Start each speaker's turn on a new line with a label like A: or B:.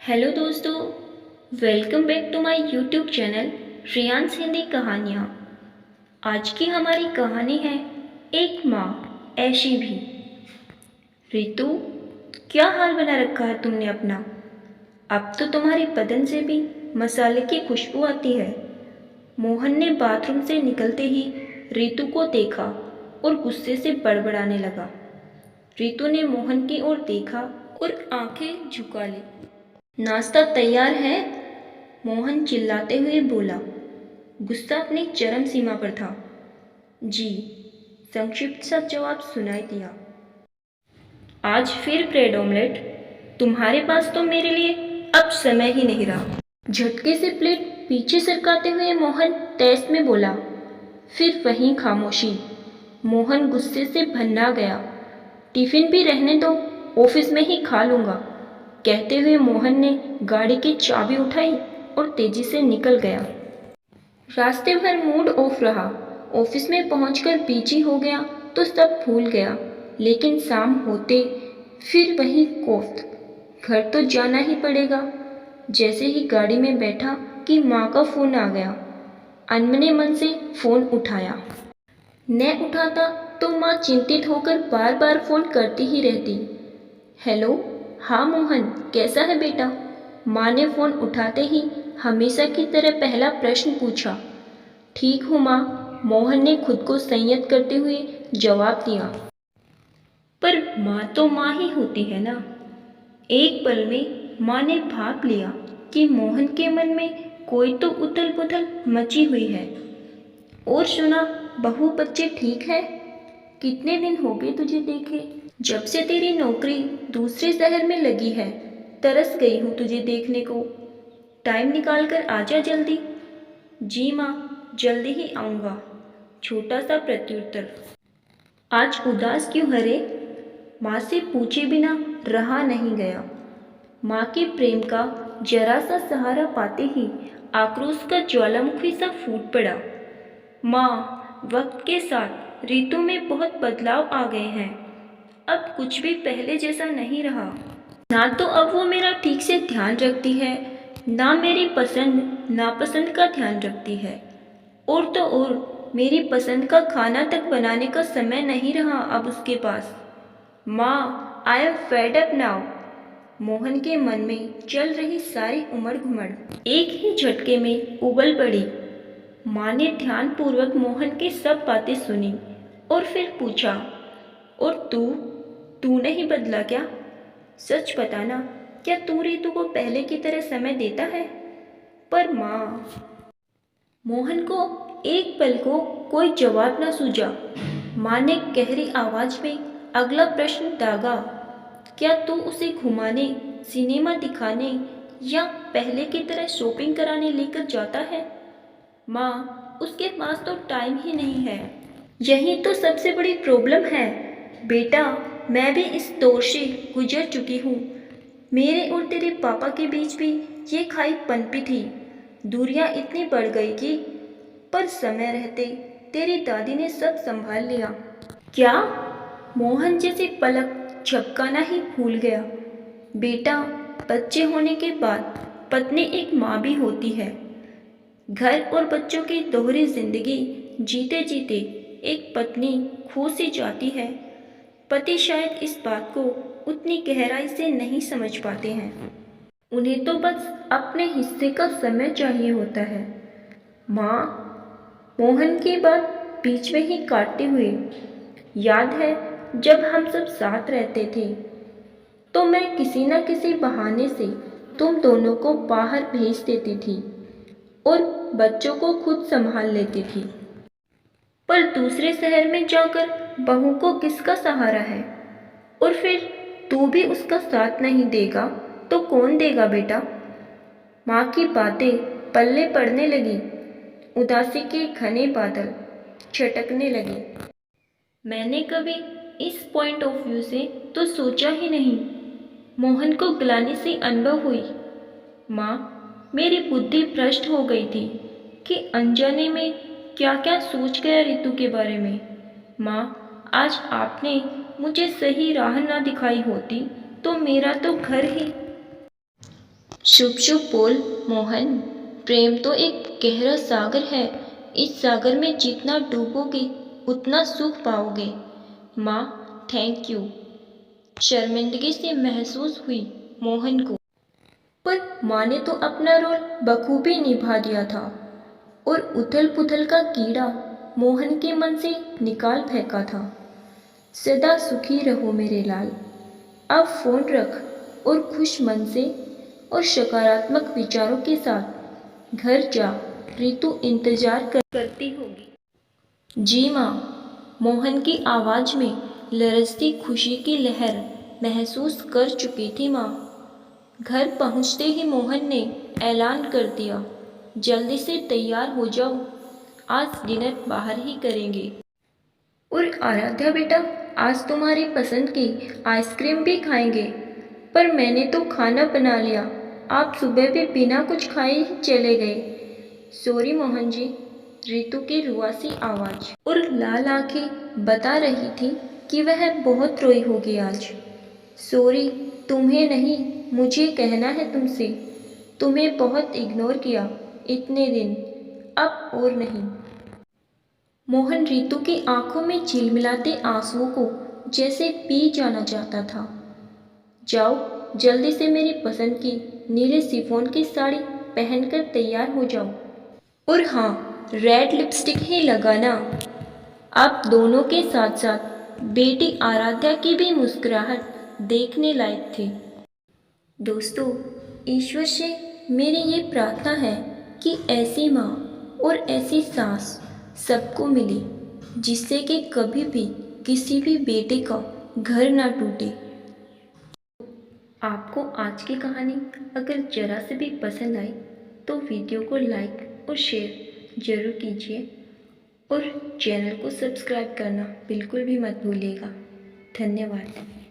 A: Hello दोस्तों, welcome back to my YouTube channel Riyans Hindi Kahaniyan. आज की हमारी कहानी है एक माँ ऐशी भी। रितु, क्या हाल बना रखा है तुमने अपना? अब तो तुम्हारे बदन से भी मसाले की खुशबू आती है। मोहन ने बाथरूम से निकलते ही रितु को देखा और गुस्से से बड़बड़ाने लगा। रितु ने मोहन की ओर देखा और आंखें झुका ली। नाश्ता तैयार है? मोहन चिल्लाते हुए बोला। गुस्सा अपनी चरम सीमा पर था। जी, संक्षिप्त सा जवाब सुनाई दिया। आज फिर ब्रेड ऑमलेट? तुम्हारे पास तो मेरे लिए अब समय ही नहीं रहा। झटके से प्लेट पीछे सरकाते हुए मोहन तेज में बोला। फिर वहीं खामोशी। मोहन गुस्से से भन्ना गया। टिफिन भी रहने दो, ऑफिस में ही खा लूँगा, कहते हुए मोहन ने गाड़ी की चाबी उठाई और तेजी से निकल गया। रास्ते भर मूड ऑफ रहा। ऑफिस में पहुंचकर बिजी हो गया तो सब भूल गया, लेकिन शाम होते फिर वही कोफ्त। घर तो जाना ही पड़ेगा। जैसे ही गाड़ी में बैठा कि माँ का फ़ोन आ गया। अनमने मन से फ़ोन उठाया। न उठाता तो माँ चिंतित होकर बार बार फ़ोन करती ही रहती। हेलो, हाँ मोहन, कैसा है बेटा? माँ ने फ़ोन उठाते ही हमेशा की तरह पहला प्रश्न पूछा। ठीक हूँ माँ, मोहन ने खुद को संयत करते हुए जवाब दिया। पर माँ तो माँ ही होती है ना। एक पल में माँ ने भाप लिया कि मोहन के मन में कोई तो उथल पुथल मची हुई है। और सुना, बहू बच्चे ठीक है? कितने दिन हो गए तुझे देखे? जब से तेरी नौकरी दूसरे शहर में लगी है, तरस गई हूँ तुझे देखने को। टाइम निकाल कर आजा जल्दी। जी माँ, जल्दी ही आऊँगा, छोटा सा प्रत्युत्तर। आज उदास क्यों हरे? माँ से पूछे बिना रहा नहीं गया। माँ के प्रेम का जरा सा सहारा पाते ही आक्रोश का ज्वालामुखी सा फूट पड़ा। माँ, वक्त के साथ ऋतु में बहुत बदलाव आ गए हैं। अब कुछ भी पहले जैसा नहीं रहा। ना तो अब वो मेरा ठीक से ध्यान रखती है, ना मेरी पसंद नापसंद का ध्यान रखती है। और तो और मेरी पसंद का खाना तक बनाने का समय नहीं रहा अब उसके पास। माँ, I am fed up now. Mohan के मन में चल रही सारी उमड़ घुमड़ एक ही झटके में उबल पड़ी। माँ ने ध्यानपूर्वक मोहन की सब बातें सुनी और फिर पूछा, और तू नहीं बदला क्या? सच बताना, क्या तू रितु को पहले की तरह समय देता है? पर माँ। मोहन को एक पल को कोई जवाब न सूझा। माँ ने गहरी आवाज में अगला प्रश्न दागा। क्या तू उसे घुमाने, सिनेमा दिखाने या पहले की तरह शॉपिंग कराने लेकर जाता है? माँ, उसके पास तो टाइम ही नहीं है। यही तो सबसे बड़ी प्रॉब्लम है बेटा। मैं भी इस दौर से गुजर चुकी हूँ। मेरे और तेरे पापा के बीच भी ये खाई पनपी थी। दूरियाँ इतनी बढ़ गई कि पर समय रहते तेरी दादी ने सब संभाल लिया। क्या? मोहन जैसे पलक झपकाना ही भूल गया। बेटा, बच्चे होने के बाद पत्नी एक माँ भी होती है। घर और बच्चों की दोहरी जिंदगी जीते जीते एक पत्नी खो सी जाती है। पति शायद इस बात को उतनी गहराई से नहीं समझ पाते हैं। उन्हें तो बस अपने हिस्से का समय चाहिए होता है। माँ, मोहन की बात बीच में ही काटते हुए, याद है जब हम सब साथ रहते थे तो मैं किसी न किसी बहाने से तुम दोनों को बाहर भेज देती थी और बच्चों को खुद संभाल लेती थी। पर दूसरे शहर में जाकर बहू को किसका सहारा है? और फिर तू भी उसका साथ नहीं देगा तो कौन देगा बेटा? माँ की बातें पल्ले पड़ने लगी। उदासी के घने बादल छटकने लगे। मैंने कभी इस पॉइंट ऑफ व्यू से तो सोचा ही नहीं। मोहन को ग्लानि से अनुभव हुई। माँ, मेरी बुद्धि भ्रष्ट हो गई थी कि अनजाने में क्या क्या सोच गया रितु के बारे में। माँ, आज आपने मुझे सही राह ना दिखाई होती तो मेरा तो घर ही। चुप चुप बोल मोहन, प्रेम तो एक गहरा सागर है। इस सागर में जितना डूबोगे उतना सुख पाओगे। माँ, थैंक यू। शर्मिंदगी से महसूस हुई मोहन को, पर माँ ने तो अपना रोल बखूबी निभा दिया था और उथल पुथल का कीड़ा मोहन के मन से निकाल फेंका था। सदा सुखी रहो मेरे लाल। अब फोन रख और खुश मन से और सकारात्मक विचारों के साथ घर जा। रितु इंतजार करती होगी। जी माँ। मोहन की आवाज़ में लरजती खुशी की लहर महसूस कर चुकी थी माँ। घर पहुँचते ही मोहन ने ऐलान कर दिया, जल्दी से तैयार हो जाओ, आज डिनर बाहर ही करेंगे। और आराध्या बेटा, आज तुम्हारी पसंद की आइसक्रीम भी खाएंगे। पर मैंने तो खाना बना लिया, आप सुबह भी बिना कुछ खाए ही चले गए। सॉरी मोहन जी। रितु की रुआसी आवाज़ और लाल आंखें बता रही थी कि वह बहुत रोई होगी आज। सॉरी, तुम्हें नहीं, मुझे कहना है तुमसे। तुम्हें बहुत इग्नोर किया इतने दिन, अब और नहीं। मोहन रितु की आंखों में झिलमिलाते आंसुओं को जैसे पी जाना चाहता था। जाओ, जल्दी से मेरी पसंद की नीले शिफॉन की साड़ी पहनकर तैयार हो जाओ। और हाँ, रेड लिपस्टिक ही लगाना। आप दोनों के साथ साथ बेटी आराध्या की भी मुस्कुराहट देखने लायक थी। दोस्तों, ईश्वर से मेरी ये प्रार्थना है कि ऐसी माँ और ऐसी सास सबको मिले, जिससे कि कभी भी किसी भी बेटे का घर ना टूटे। आपको आज की कहानी अगर ज़रा से भी पसंद आई तो वीडियो को लाइक और शेयर ज़रूर कीजिए और चैनल को सब्सक्राइब करना बिल्कुल भी मत भूलिएगा। धन्यवाद।